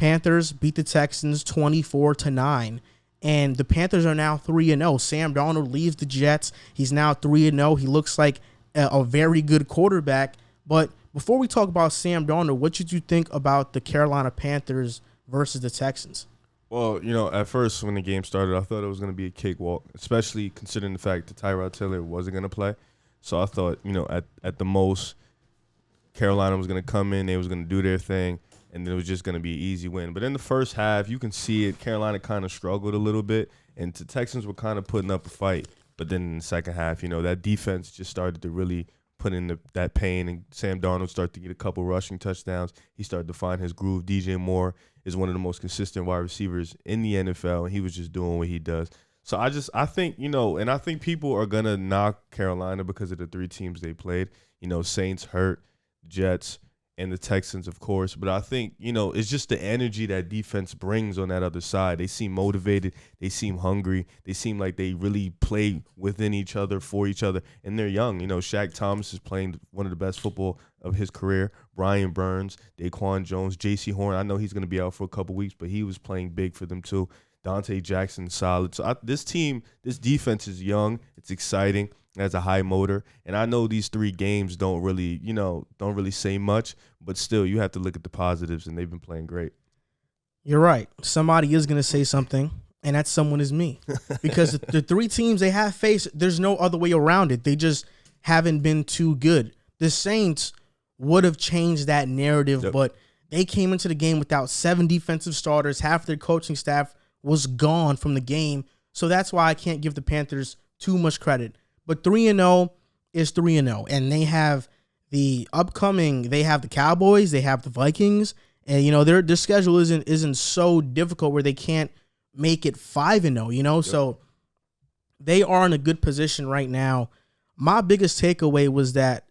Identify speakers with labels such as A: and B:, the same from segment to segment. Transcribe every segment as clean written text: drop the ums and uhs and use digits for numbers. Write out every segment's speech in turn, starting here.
A: Panthers beat the Texans 24-9. And the Panthers are now 3-0. Sam Darnold leaves the Jets. He's now 3-0. He looks like a very good quarterback. But before we talk about Sam Darnold, what did you think about the Carolina Panthers versus the Texans?
B: Well, at first when the game started, I thought it was going to be a cakewalk, especially considering the fact that Tyrod Taylor wasn't going to play. So I thought, at the most, Carolina was going to come in, they was going to do their thing, and it was just going to be an easy win. But in the first half, you can see it. Carolina kind of struggled a little bit, and the Texans were kind of putting up a fight. But then in the second half, that defense just started to really put in that pain, and Sam Darnold started to get a couple rushing touchdowns. He started to find his groove. DJ Moore is one of the most consistent wide receivers in the NFL, and he was just doing what he does. So I think, and I think people are going to knock Carolina because of the three teams they played. Saints hurt, Jets, and the Texans, of course. But I think, it's just the energy that defense brings on that other side. They seem motivated. They seem hungry. They seem like they really play within each other, for each other. And they're young. Shaq Thomas is playing one of the best football of his career. Brian Burns, Daquan Jones, J.C. Horn. I know he's going to be out for a couple weeks, but he was playing big for them too. Dante Jackson, solid. So this defense is young. It's exciting. It has a high motor. And I know these 3 games don't really say much, but still you have to look at the positives, and they've been playing great.
A: You're right. Somebody is going to say something, and that someone is me. Because the 3 teams they have faced, there's no other way around it. They just haven't been too good. The Saints would have changed that narrative, but they came into the game without 7 defensive starters. Half their coaching staff was gone from the game. So that's why I can't give the Panthers too much credit. But 3-0 is 3-0. And they have the Cowboys, they have the Vikings, and their schedule isn't so difficult where they can't make it 5-0, So they are in a good position right now. My biggest takeaway was that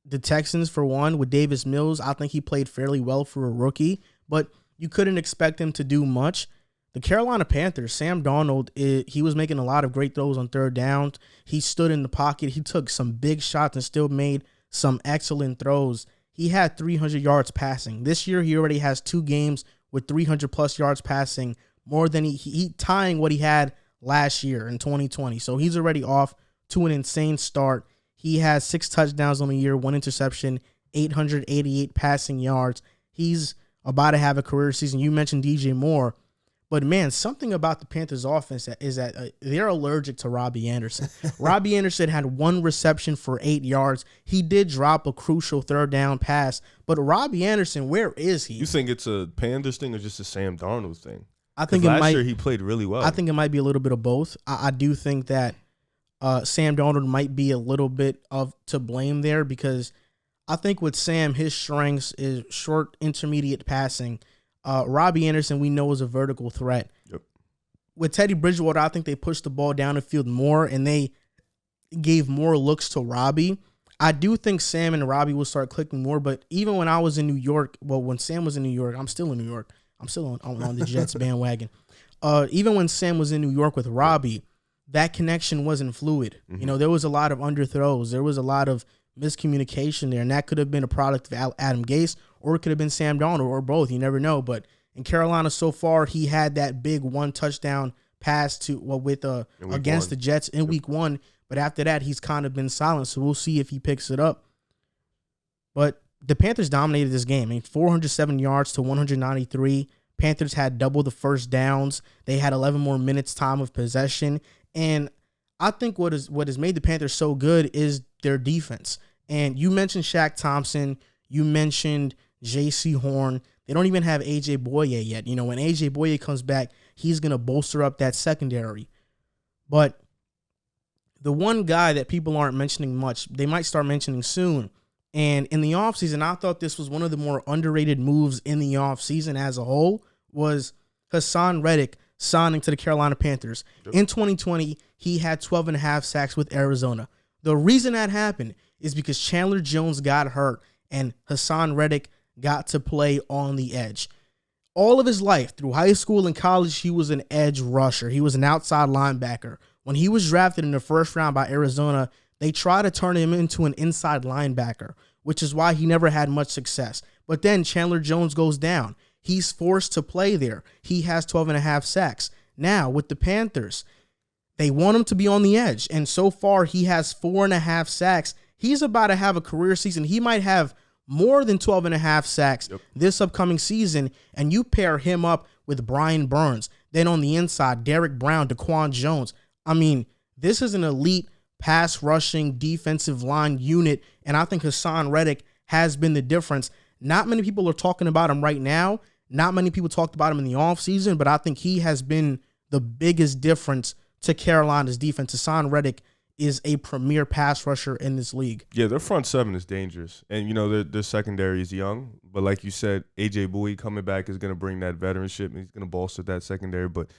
A: the Texans, for one, with Davis Mills, I think he played fairly well for a rookie, but you couldn't expect him to do much. The Carolina Panthers, Sam Darnold, he was making a lot of great throws on third downs. He stood in the pocket. He took some big shots and still made some excellent throws. He had 300 yards passing. This year, he already has 2 games with 300-plus yards passing, more than he tying what he had last year in 2020. So he's already off to an insane start. He has 6 touchdowns on the year, 1 interception, 888 passing yards. He's about to have a career season. You mentioned DJ Moore. But, man, something about the Panthers' offense is that they're allergic to Robbie Anderson. Robbie Anderson had 1 reception for 8 yards. He did drop a crucial third down pass. But Robbie Anderson, where is he?
B: You think it's a Panthers thing or just a Sam Darnold thing?
A: I think
B: last year he played really well.
A: I think it might be a little bit of both. I do think that Sam Darnold might be a little bit to blame there, because I think with Sam, his strengths is short, intermediate passing. Robbie Anderson, we know, is a vertical threat.
B: Yep.
A: With Teddy Bridgewater, I think they pushed the ball down the field more, and they gave more looks to Robbie. I do think Sam and Robbie will start clicking more, but even when I was in New York, when Sam was in New York, I'm still in New York. I'm still on the Jets bandwagon. Even when Sam was in New York with Robbie, that connection wasn't fluid.
B: Mm-hmm.
A: There was a lot of underthrows. There was a lot of miscommunication there, and that could have been a product of Adam Gase, or it could have been Sam Darnold, or both. You never know. But in Carolina so far, he had that big 1 touchdown pass against the Jets in week 1. But after that, he's kind of been silent. So we'll see if he picks it up. But the Panthers dominated this game. 407 yards to 193. Panthers had double the first downs. They had 11 more minutes time of possession. And I think what has made the Panthers so good is their defense. And you mentioned Shaq Thompson. You mentioned J.C. Horn. They don't even have A.J. Boye yet. When A.J. Boye comes back, he's going to bolster up that secondary. But the one guy that people aren't mentioning much, they might start mentioning soon. And in the offseason, I thought this was one of the more underrated moves in the offseason as a whole, was Hassan Reddick signing to the Carolina Panthers. Yep. In 2020, he had 12.5 sacks with Arizona. The reason that happened is because Chandler Jones got hurt and Hassan Reddick got to play on the edge. All of his life, through high school and college, he was an edge rusher. He was an outside linebacker. When he was drafted in the first round by Arizona, they tried to turn him into an inside linebacker, which is why he never had much success. But then Chandler Jones goes down. He's forced to play there. He has 12 and a half sacks. Now, with the Panthers, they want him to be on the edge. And so far, he has 4.5 sacks. He's about to have a career season. He might have more than 12 and a half sacks this upcoming season. And you pair him up with Brian Burns. Then on the inside, Derek Brown, Daquan Jones. I mean, this is an elite pass rushing defensive line unit. And I think Hassan Reddick has been the difference. Not many people are talking about him right now. Not many people talked about him in the offseason, but I think he has been the biggest difference to Carolina's defense. Hassan Reddick is a premier pass rusher in this league.
B: Yeah, their front seven is dangerous. And, their secondary is young. But like you said, A.J. Bowie coming back is going to bring that veteranship, and he's going to bolster that secondary. But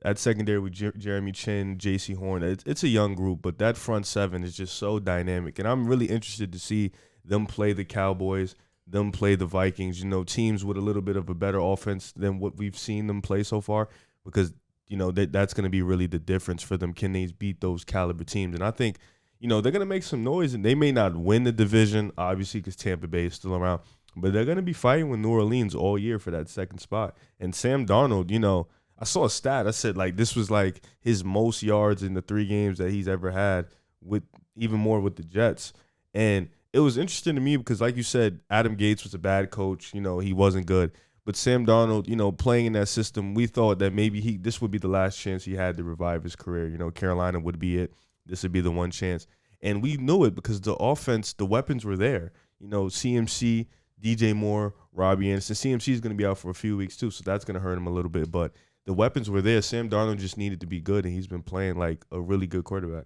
B: that secondary with Jeremy Chin, J.C. Horn, it's a young group, but that front seven is just so dynamic. And I'm really interested to see them play the Cowboys, them play the Vikings, teams with a little bit of a better offense than what we've seen them play so far, because that's going to be really the difference for them. Can they beat those caliber teams? And I think, they're going to make some noise, and they may not win the division, obviously, because Tampa Bay is still around, but they're going to be fighting with New Orleans all year for that second spot. And Sam Darnold, I saw a stat. I said, this was his most yards in the 3 games that he's ever had, with even more with the Jets. And it was interesting to me because, like you said, Adam Gates was a bad coach. He wasn't good. But Sam Darnold, playing in that system, we thought that maybe this would be the last chance he had to revive his career. Carolina would be it. This would be the one chance. And we knew it because the offense, the weapons were there. CMC, DJ Moore, Robbie Anderson. CMC is going to be out for a few weeks too, so that's going to hurt him a little bit. But the weapons were there. Sam Darnold just needed to be good, and he's been playing like a really good quarterback.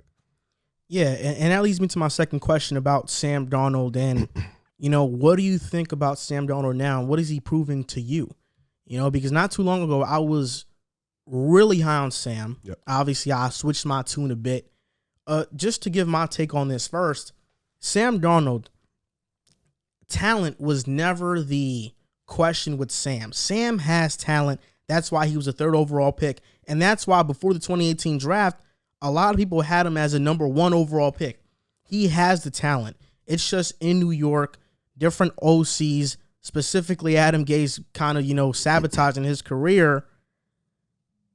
A: Yeah, and that leads me to my second question about Sam Darnold. And, what do you think about Sam Darnold now? What is he proving to you? Because not too long ago, I was really high on Sam.
B: Yep.
A: Obviously, I switched my tune a bit. Just to give my take on this first, Sam Darnold, talent was never the question with Sam. Sam has talent. That's why he was a 3rd overall pick. And that's why before the 2018 draft, a lot of people had him as a number 1 overall pick. He has the talent. It's just in New York, different OCs, specifically Adam Gase kind of, sabotaging his career.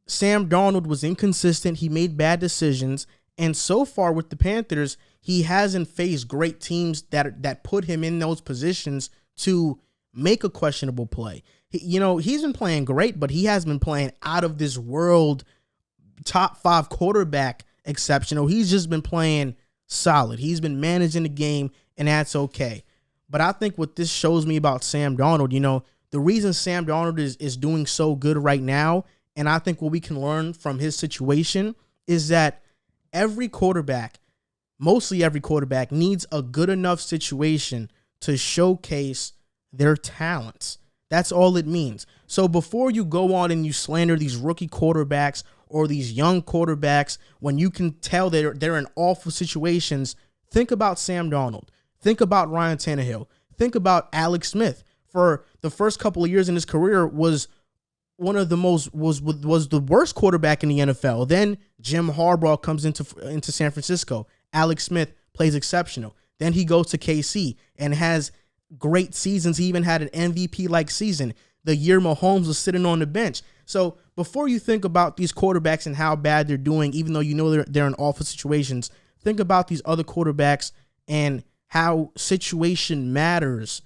A: Sam Darnold was inconsistent. He made bad decisions. And so far with the Panthers, he hasn't faced great teams that put him in those positions to make a questionable play. He's been playing great, but he has been playing out of this world top 5 quarterback exceptional. He's just been playing solid. He's been managing the game, and that's okay. But I think what this shows me about Sam Darnold, the reason Sam Darnold is doing so good right now, and I think what we can learn from his situation is that every quarterback, mostly every quarterback, needs a good enough situation to showcase their talents. That's all it means. So before you go on and you slander these rookie quarterbacks or these young quarterbacks, when you can tell they're in awful situations, think about Sam Darnold. Think about Ryan Tannehill. Think about Alex Smith. For the first couple of years in his career, was one of the was the worst quarterback in the NFL. Then Jim Harbaugh comes into San Francisco. Alex Smith plays exceptional. Then he goes to KC and has great seasons. He even had an MVP-like season the year Mahomes was sitting on the bench. So before you think about these quarterbacks and how bad they're doing, even though they're in awful situations, think about these other quarterbacks and how situation matters.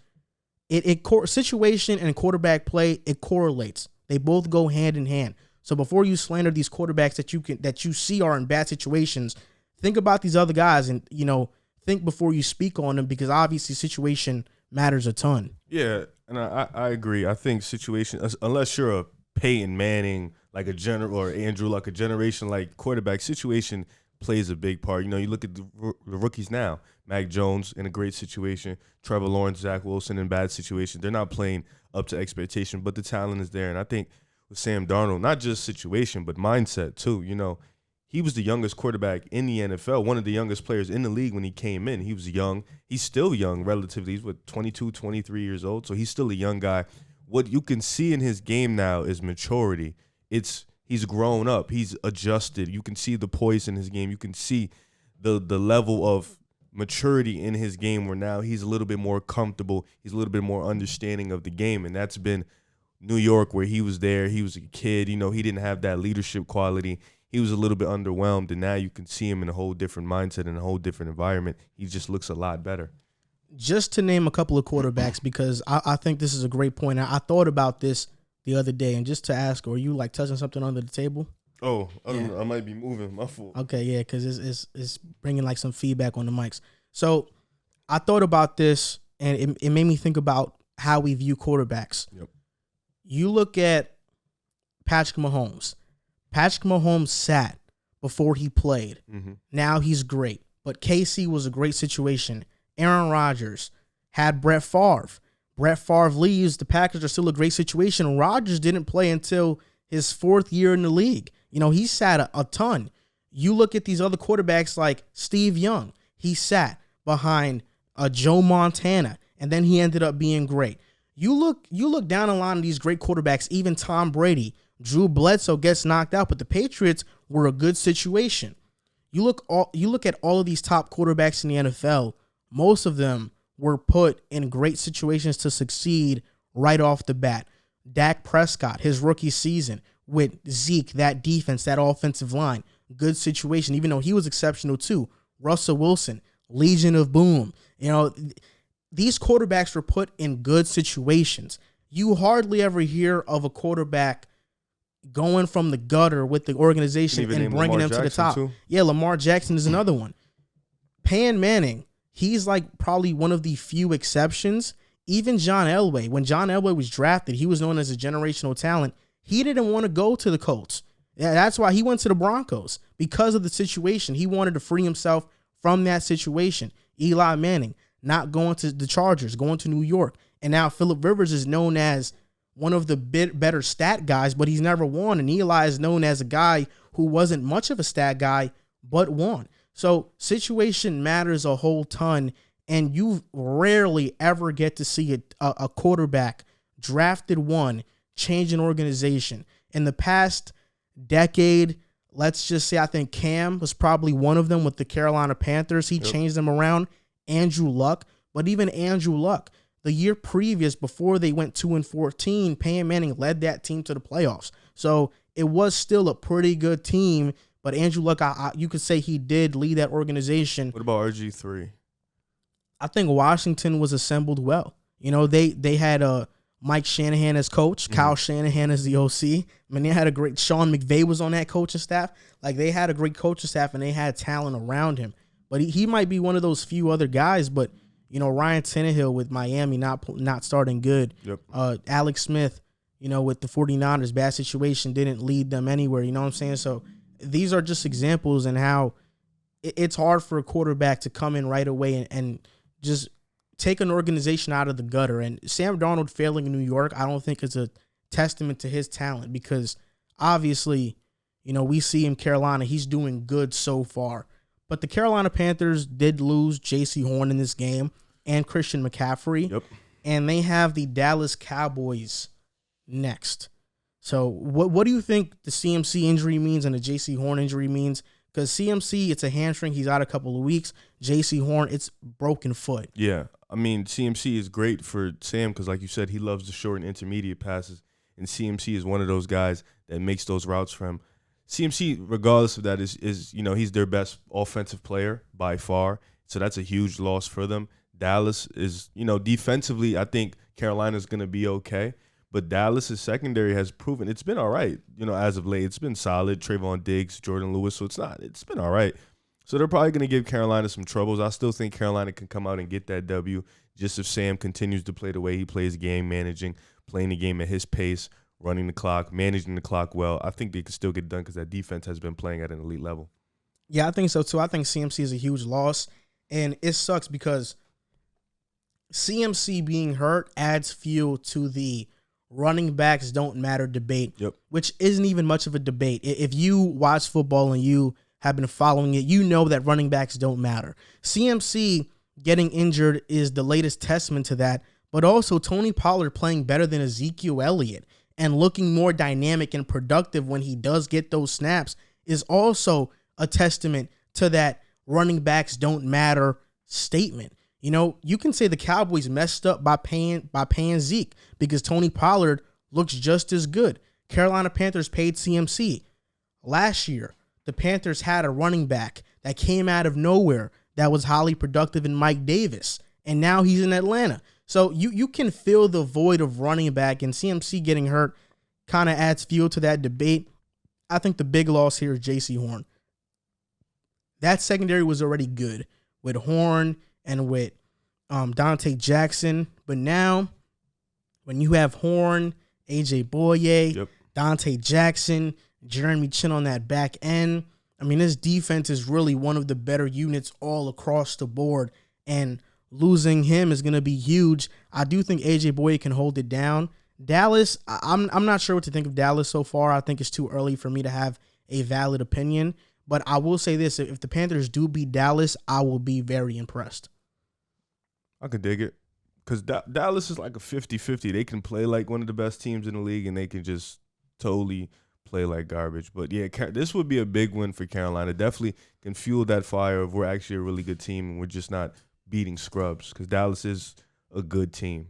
A: Situation and quarterback play, it correlates. They both go hand in hand. So before you slander these quarterbacks that you see are in bad situations, think about these other guys and think before you speak on them, because obviously situation matters a ton.
B: Yeah, and I agree. I think situation, unless you're a Peyton Manning, like a general, or Andrew Luck, a generation like quarterback, situation plays a big part. You look at the rookies now. Mac Jones in a great situation. Trevor Lawrence, Zach Wilson in bad situation. They're not playing up to expectation, but the talent is there. And I think with Sam Darnold, not just situation, but mindset too. He was the youngest quarterback in the NFL, one of the youngest players in the league when he came in. He was young. He's still young relatively. He's 22, 23 years old, so he's still a young guy. What you can see in his game now is maturity. He's grown up. He's adjusted. You can see the poise in his game. You can see the level of maturity in his game where now he's a little bit more comfortable. He's a little bit more understanding of the game, and that's been New York, where he was there, he was a kid, he didn't have that leadership quality. He was a little bit underwhelmed, and now you can see him in a whole different mindset and a whole different environment. He just looks a lot better.
A: Just to name a couple of quarterbacks, because I think this is a great point. I thought about this the other day, and just to ask, are you like touching something under the table?
B: Oh, I don't know. I might be moving. My fault.
A: Okay, yeah, because it's bringing like some feedback on the mics. So I thought about this, and it made me think about how we view quarterbacks.
B: Yep.
A: You look at Patrick Mahomes. Patrick Mahomes sat before he played.
B: Mm-hmm.
A: Now he's great. But KC was a great situation. Aaron Rodgers had Brett Favre. Brett Favre leaves. The Packers are still a great situation. Rodgers didn't play until his 4th year in the league. He sat a ton. You look at these other quarterbacks like Steve Young. He sat behind Joe Montana, and then he ended up being great. You look down the line of these great quarterbacks, even Tom Brady. Drew Bledsoe gets knocked out, but the Patriots were a good situation. You look at all of these top quarterbacks in the NFL, most of them were put in great situations to succeed right off the bat. Dak Prescott, his rookie season, with Zeke, that defense, that offensive line, good situation, even though he was exceptional too. Russell Wilson, Legion of Boom. These quarterbacks were put in good situations. You hardly ever hear of a quarterback going from the gutter with the organization and bringing them to the top. Too. Yeah, Lamar Jackson is another one. Peyton Manning, he's like probably one of the few exceptions. Even John Elway, when John Elway was drafted, he was known as a generational talent. He didn't want to go to the Colts. Yeah, that's why he went to the Broncos, because of the situation. He wanted to free himself from that situation. Eli Manning, not going to the Chargers, going to New York. And now Phillip Rivers is known as one of the better stat guys, but he's never won. And Eli is known as a guy who wasn't much of a stat guy, but won. So situation matters a whole ton, and you rarely ever get to see a quarterback drafted one change an organization. In the past decade, let's just say I think Cam was probably one of them with the Carolina Panthers. He changed them around. Andrew Luck, but even Andrew Luck, the year previous, before they went 2-14, Peyton Manning led that team to the playoffs. So it was still a pretty good team, but Andrew Luck, you could say he did lead that organization.
B: What about RG3?
A: I think Washington was assembled well. They had Mike Shanahan as coach, Kyle Shanahan as the OC. I mean, they had a great, Sean McVay was on that coaching staff. Like, they had a great coaching staff, and they had talent around him. But he might be one of those few other guys, but Ryan Tannehill with Miami not starting good.
B: Yep.
A: Alex Smith, with the 49ers, bad situation, didn't lead them anywhere. You know what I'm saying? So these are just examples in how it's hard for a quarterback to come in right away and just take an organization out of the gutter. And Sam Darnold failing in New York, I don't think is a testament to his talent, because obviously, we see in Carolina, he's doing good so far. But the Carolina Panthers did lose J.C. Horn in this game and Christian McCaffrey.
B: Yep.
A: And they have the Dallas Cowboys next. So what do you think the CMC injury means and the J.C. Horn injury means? Because CMC, it's a hamstring. He's out a couple of weeks. J.C. Horn, it's broken foot.
B: Yeah. I mean, CMC is great for Sam because, like you said, he loves the short and intermediate passes. And CMC is one of those guys that makes those routes for him. CMC, regardless of that, is he's their best offensive player by far. So that's a huge loss for them. Dallas is, defensively, I think Carolina's going to be okay. But Dallas' secondary has proven it's been all right, as of late. It's been solid. Trayvon Diggs, Jordan Lewis. So it's been all right. So they're probably going to give Carolina some troubles. I still think Carolina can come out and get that W just if Sam continues to play the way he plays game, managing, playing the game at his pace, running the clock, managing the clock well. I think they can still get done because that defense has been playing at an elite level.
A: Yeah, I think so too. I think CMC is a huge loss, and it sucks because CMC being hurt adds fuel to the running backs don't matter debate, which isn't even much of a debate. If you watch football and you have been following it, you know that running backs don't matter. CMC getting injured is the latest testament to that, but also Tony Pollard playing better than Ezekiel Elliott and looking more dynamic and productive when he does get those snaps is also a testament to that running backs don't matter statement. You can say the Cowboys messed up by paying Zeke because Tony Pollard looks just as good. Carolina Panthers paid CMC. Last year, the Panthers had a running back that came out of nowhere that was highly productive in Mike Davis, and now he's in Atlanta. So you can fill the void of running back, and CMC getting hurt kind of adds fuel to that debate. I think the big loss here is J.C. Horn. That secondary was already good with Horn and with Dante Jackson, but now when you have Horn, A.J. Boye, Dante Jackson, Jeremy Chin on that back end, I mean, this defense is really one of the better units all across the board, and losing him is going to be huge. I do think A.J. Boye can hold it down. Dallas, I'm not sure what to think of Dallas so far. I think it's too early for me to have a valid opinion, but I will say this. If the Panthers do beat Dallas, I will be very impressed.
B: I could dig it because Dallas is like a 50-50. They can play like one of the best teams in the league, and they can just totally play like garbage. But, yeah, this would be a big win for Carolina. Definitely can fuel that fire of we're actually a really good team and we're just not beating scrubs because Dallas is a good team.